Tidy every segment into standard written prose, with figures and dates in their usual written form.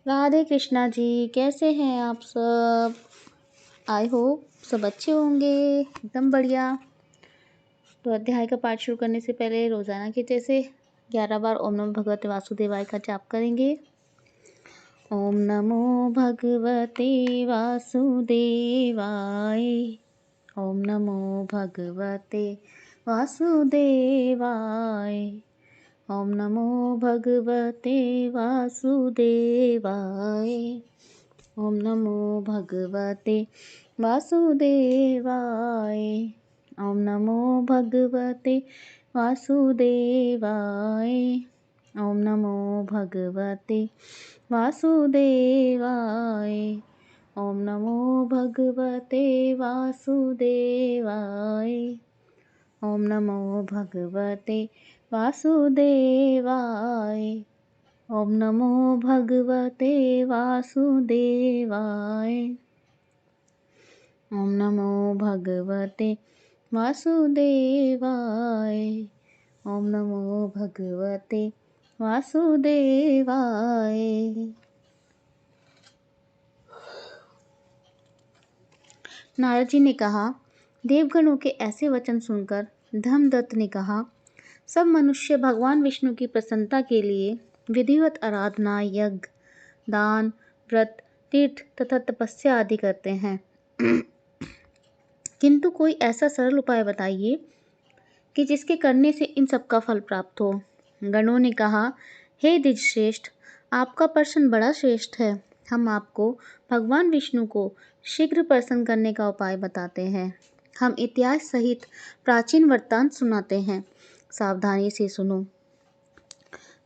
राधे कृष्णा जी, कैसे हैं आप सब? आई होप सब अच्छे होंगे, एकदम बढ़िया। तो अध्याय का पाठ शुरू करने से पहले रोजाना की जैसे 11 बार ओम नमो भगवते वासुदेवाय का जाप करेंगे। ओम नमो भगवते वासुदेवाय। ओम नमो भगवते वासुदेवाय। ओम नमो भगवते वासुदेवाय। ओम नमो भगवते वासुदेवाय। ओम नमो भगवते वासुदेवाय। ओम नमो भगवते वासुदेवाय। ओम नमो भगवते वासुदेवाय। ओम नमो भगवते वासुदेवाय। ओम नमो भगवते वासुदेवाय। ओम नमो भगवते वासुदेवाय। ओम नमो भगवते वासुदेवाय। नारद जी ने कहा, देवगणों के ऐसे वचन सुनकर धर्मदत्त ने कहा, सब मनुष्य भगवान विष्णु की प्रसन्नता के लिए विधिवत आराधना, यज्ञ, दान, व्रत, तीर्थ तथा तपस्या आदि करते हैं। किंतु कोई ऐसा सरल उपाय बताइए कि जिसके करने से इन सब का फल प्राप्त हो। गणों ने कहा, हे द्विजश्रेष्ठ, आपका प्रश्न बड़ा श्रेष्ठ है। हम आपको भगवान विष्णु को शीघ्र प्रसन्न करने का उपाय बताते हैं। हम इतिहास सहित प्राचीन वृत्तांत सुनाते हैं, सावधानी से सुनो।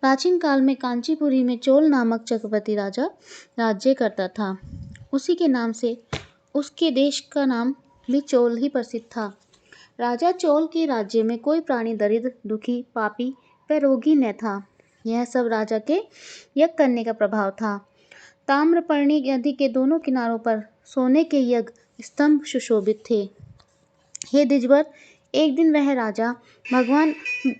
प्राचीन काल में कांचीपुरी में चोल नामक चक्रवर्ती राजा राज्य करता था। उसी के नाम से उसके देश का नाम भी चोल ही प्रसिद्ध था। राजा चोल के राज्य में कोई प्राणी दरिद्र, दुखी, पापी व रोगी न था। यह सब राजा के यज्ञ करने का प्रभाव था। ताम्रपर्णी नदी के दोनों किनारों पर सोने के यज्ञ स्तंभ सुशोभित थे। हे द्विजवर, एक दिन वह राजा भगवान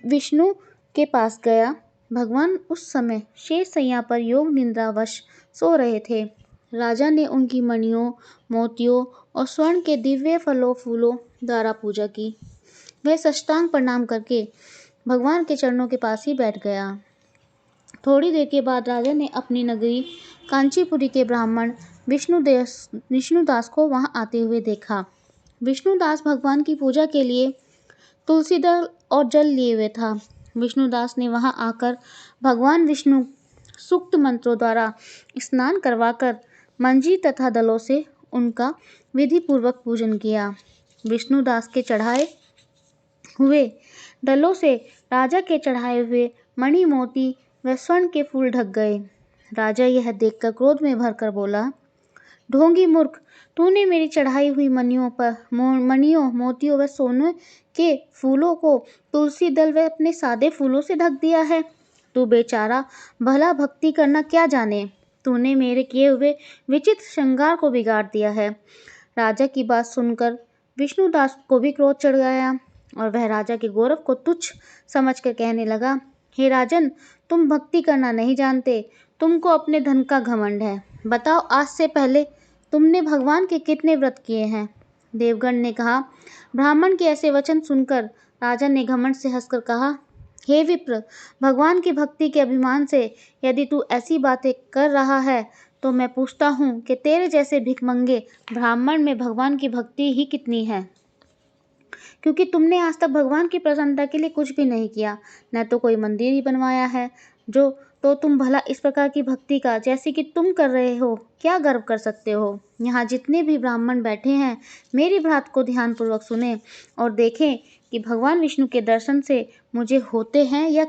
विष्णु के पास गया। भगवान उस समय शेष शैया पर योग निद्रावश सो रहे थे। राजा ने उनकी मणियों, मोतियों और स्वर्ण के दिव्य फलों फूलों द्वारा पूजा की। वह साष्टांग प्रणाम करके भगवान के चरणों के पास ही बैठ गया। थोड़ी देर के बाद राजा ने अपनी नगरी कांचीपुरी के ब्राह्मण विष्णुदास को वहां आते हुए देखा। विष्णुदास भगवान की पूजा के लिए तुलसी दल और जल लिए हुए था। विष्णुदास ने वहां आकर भगवान विष्णु सूक्त मंत्रों द्वारा स्नान करवाकर मंजी तथा दलों से उनका विधि पूर्वक पूजन किया। विष्णुदास के चढ़ाए हुए दलों से राजा के चढ़ाए हुए मणि, मोती व स्वर्ण के फूल ढक गए। राजा यह देखकर क्रोध में भरकर बोला, ढोंगी मूर्ख, तूने मेरी चढ़ाई हुई मणियों, मोतियों व सोने के फूलों को तुलसी दल व अपने सादे फूलों से ढक दिया है। तू बेचारा भला भक्ति करना क्या जाने। तूने मेरे किए हुए विचित्र श्रृंगार को बिगाड़ दिया है। राजा की बात सुनकर विष्णुदास को भी क्रोध चढ़ गया और वह राजा के गौरव को तुच्छ समझकर कहने लगा, हे राजन, तुम भक्ति करना नहीं जानते, तुमको अपने धन का घमंड है। बताओ, आज से पहले तुमने भगवान के कितने व्रत किए हैं? देवगण ने कहा, ब्राह्मण के ऐसे वचन सुनकर राजा ने घमंड से हंसकर कहा, हे विप्र, भगवान की भक्ति के अभिमान से यदि तू ऐसी बातें कर रहा है तो मैं पूछता हूँ कि तेरे जैसे भिखमंगे ब्राह्मण में भगवान की भक्ति ही कितनी है? क्योंकि तुमने आज तक भगवान की प्रसन्नता के लिए कुछ भी नहीं किया, न तो कोई मंदिर ही बनवाया है। तो तुम भला इस प्रकार की भक्ति का, जैसी कि तुम कर रहे हो, क्या गर्व कर सकते हो? यहाँ जितने भी ब्राह्मण बैठे हैं, मेरी बात को ध्यानपूर्वक सुने और देखें कि भगवान विष्णु के दर्शन से मुझे होते हैं या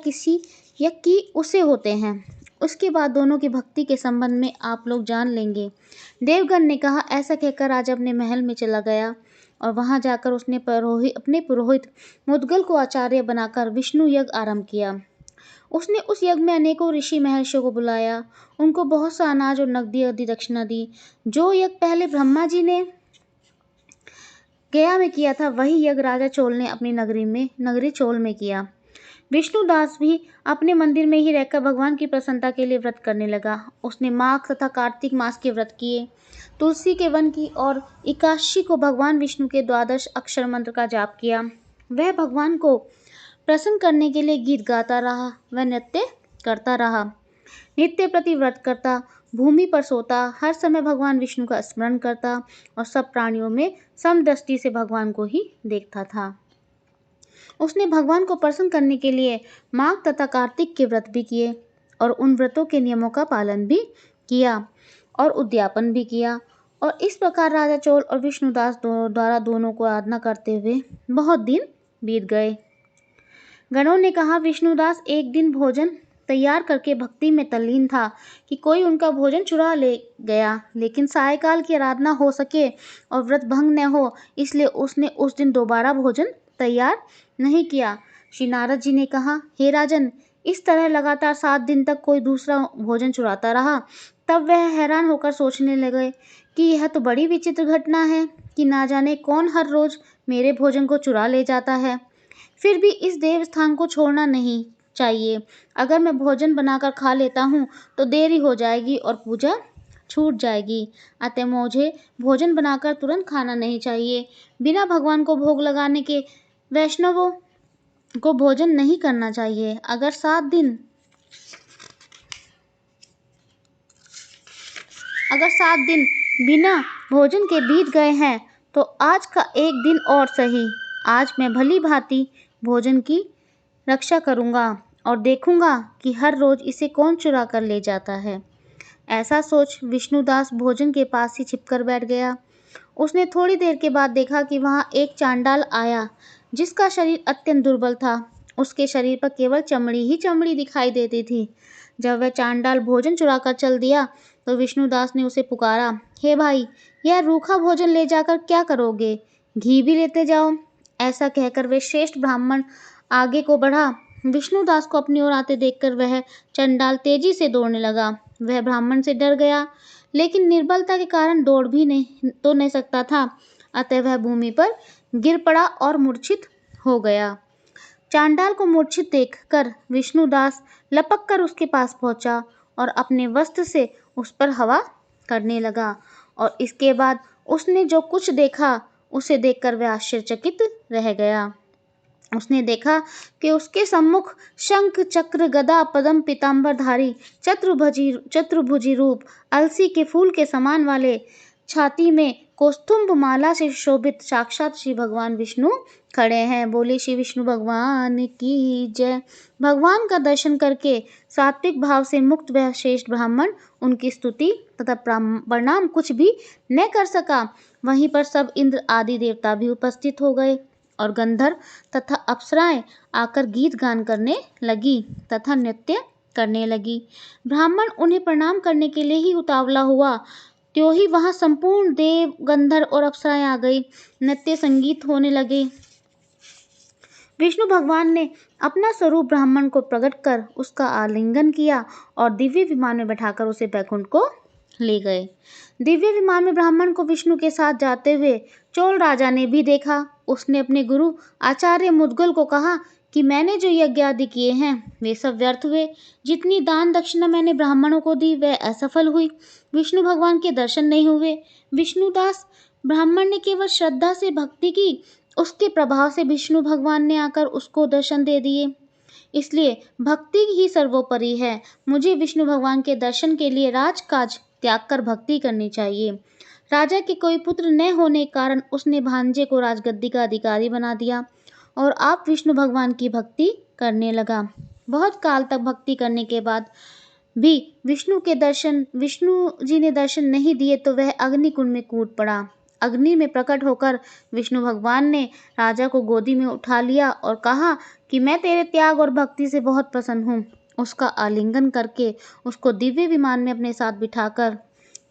कि उसे होते हैं। उसके बाद दोनों की भक्ति के संबंध में आप लोग जान लेंगे। देवगण ने कहा। ऐसा कहकर राजा अपने महल में चला गया और वहां जाकर उसने अपने पुरोहित मुद्गल को आचार्य बनाकर विष्णु यज्ञ आरंभ किया। उसने उस यज्ञ में अनेकों ऋषि महर्षियों को बुलाया, उनको बहुत सा अनाज और नकदी आदि दक्षिणा दी। जो यज्ञ पहले ब्रह्मा जी ने गया में किया था, वही यज्ञ राजा चोल ने अपनी नगरी चोल में किया। विष्णुदास भी अपने मंदिर में ही रहकर भगवान की प्रसन्नता के लिए व्रत करने लगा। उसने माघ तथा कार्तिक मास के व्रत किए, तुलसी के वन की और एकादशी को भगवान विष्णु के द्वादश अक्षर मंत्र का जाप किया। वह भगवान को प्रसन्न करने के लिए गीत गाता रहा, वह नृत्य करता रहा, नित्य प्रति व्रत करता, भूमि पर सोता, हर समय भगवान विष्णु का स्मरण करता और सब प्राणियों में समदृष्टि से भगवान को ही देखता था। उसने भगवान को प्रसन्न करने के लिए माघ तथा कार्तिक के व्रत भी किए और उन व्रतों के नियमों का पालन भी किया और उद्यापन भी किया। और इस प्रकार राजा चोल और विष्णुदास द्वारा दोनों को आराधना करते हुए बहुत दिन बीत गए। गणों ने कहा, विष्णुदास एक दिन भोजन तैयार करके भक्ति में तल्लीन था कि कोई उनका भोजन चुरा ले गया, लेकिन सायकाल की आराधना हो सके और व्रत भंग न हो, इसलिए उसने उस दिन दोबारा भोजन तैयार नहीं किया। श्री नारद जी ने कहा, हे राजन, इस तरह लगातार 7 दिन तक कोई दूसरा भोजन चुराता रहा। तब वह हैरान होकर सोचने लगे कि यह तो बड़ी विचित्र घटना है कि ना जाने कौन हर रोज मेरे भोजन को चुरा ले जाता है। फिर भी इस देवस्थान को छोड़ना नहीं चाहिए। अगर मैं भोजन बनाकर खा लेता हूँ तो देरी हो जाएगी और पूजा छूट जाएगी। अतः मुझे भोजन बनाकर तुरंत खाना नहीं चाहिए। बिना भगवान को भोग लगाने के वैष्णवों को भोजन नहीं करना चाहिए। अगर 7 दिन बिना भोजन के बीत गए हैं तो आज का एक दिन और सही। आज मैं भली भांति भोजन की रक्षा करूंगा और देखूंगा कि हर रोज इसे कौन चुरा कर ले जाता है। ऐसा सोच विष्णुदास भोजन के पास ही छिपकर बैठ गया। उसने थोड़ी देर के बाद देखा कि वहां एक चांडाल आया, जिसका शरीर अत्यंत दुर्बल था। उसके शरीर पर केवल चमड़ी ही चमड़ी दिखाई देती थी। जब वह चांडाल भोजन चुराकर चल दिया तो विष्णुदास ने उसे पुकारा, हे भाई, यह रूखा भोजन ले जाकर क्या करोगे? घी भी लेते जाओ। ऐसा कहकर वे श्रेष्ठ ब्राह्मण आगे को बढ़ा। विष्णुदास को अपनी ओर आते देखकर वह चंडाल तेजी से दौड़ने लगा। वह ब्राह्मण से डर गया, लेकिन निर्बलता के कारण दौड़ भी नहीं सकता था। अतः वह भूमि पर गिर पड़ा और मूर्छित हो गया। चांडाल को मूर्छित देखकर विष्णुदास लपक कर उसके पास पहुंचा और अपने वस्त्र से उस पर हवा करने लगा। और इसके बाद उसने जो कुछ देखा उसे देखकर वह आश्चर्यचकित रह गया। उसने देखा कि उसके सम्मुख शंख, चक्र, गदा, पद्म, पीतांबरधारी, चतुर्भुजी रूप, अलसी के फूल के समान वाले, छाती में कौस्तुभ माला से शोभित साक्षात श्री भगवान विष्णु खड़े हैं। बोले श्री विष्णु भगवान की जय। भगवान का दर्शन करके सात्विक भाव से मुक्त वह श्रेष्ठ ब्राह्मण उनकी स्तुति तथा प्रणाम कुछ भी न कर सका। वहीं पर सब इंद्र आदि देवता भी उपस्थित हो गए और गंधर्व तथा अप्सराएं आकर गीत गान करने लगी तथा नृत्य करने लगी। ब्राह्मण उन्हें प्रणाम करने के लिए ही उतावला हुआ, त्यों ही वहां संपूर्ण देव, गंधर्व और अप्सराएं आ गई। नृत्य संगीत होने लगे। विष्णु भगवान ने अपना स्वरूप ब्राह्मण को प्रकट कर उसका आलिंगन किया और दिव्य विमान में बैठाकर उसे बैकुंठ को ले गए। दिव्य विमान में ब्राह्मण को विष्णु के साथ जाते हुए चोल राजा ने भी देखा। उसने अपने गुरु आचार्य मुद्गल को कहा कि मैंने जो यज्ञ आदि किए हैं वे सब व्यर्थ हुए। जितनी दान दक्षिणा मैंने ब्राह्मणों को दी वह असफल हुई। विष्णु भगवान के दर्शन नहीं हुए। विष्णुदास ब्राह्मण ने केवल श्रद्धा से भक्ति की, उसके प्रभाव से विष्णु भगवान ने आकर उसको दर्शन दे दिए। इसलिए भक्ति ही सर्वोपरि है। मुझे विष्णु भगवान के दर्शन के लिए राजकाज त्याग कर भक्ति करनी चाहिए। राजा के कोई पुत्र न होने के कारण उसने भांजे को राजगद्दी का अधिकारी बना दिया और आप विष्णु भगवान की भक्ति करने लगा। बहुत काल तक भक्ति करने के बाद भी विष्णु जी ने दर्शन नहीं दिए तो वह अग्निकुंड में कूद पड़ा। अग्नि में प्रकट होकर विष्णु भगवान ने राजा को गोदी में उठा लिया और कहा कि मैं तेरे त्याग और भक्ति से बहुत प्रसन्न हूँ। उसका आलिंगन करके उसको दिव्य विमान में अपने साथ बिठाकर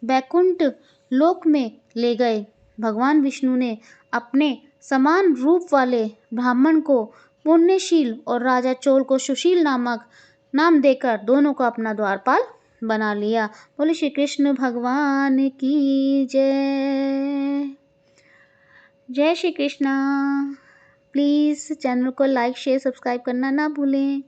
बैकुंठ लोक में ले गए। भगवान विष्णु ने अपने समान रूप वाले ब्राह्मण को पुण्यशील और राजा चोल को सुशील नाम देकर दोनों को अपना द्वारपाल बना लिया। बोले श्री कृष्ण भगवान की जय। जय श्री कृष्ण। प्लीज़ चैनल को लाइक शेयर सब्सक्राइब करना ना भूलें।